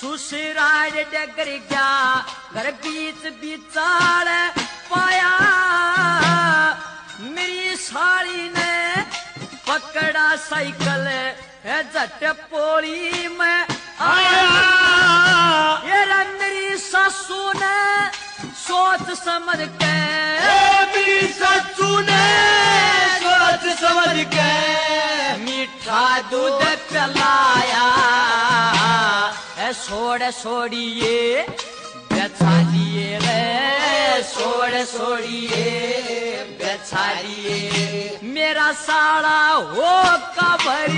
सुसराज डगर गया घर बीच बिचार पाया मेरी साड़ी ने पकड़ा साइकिल झट पोली में आया ये मेरी सासू ने सोच समझ के मेरी सासू ने सोच समझ के मीठा दूध पिलाया छोड़ छोड़िए बेचा लिए रे छोड़ छोड़िए बेचा लिए मेरा साड़ा हो कबर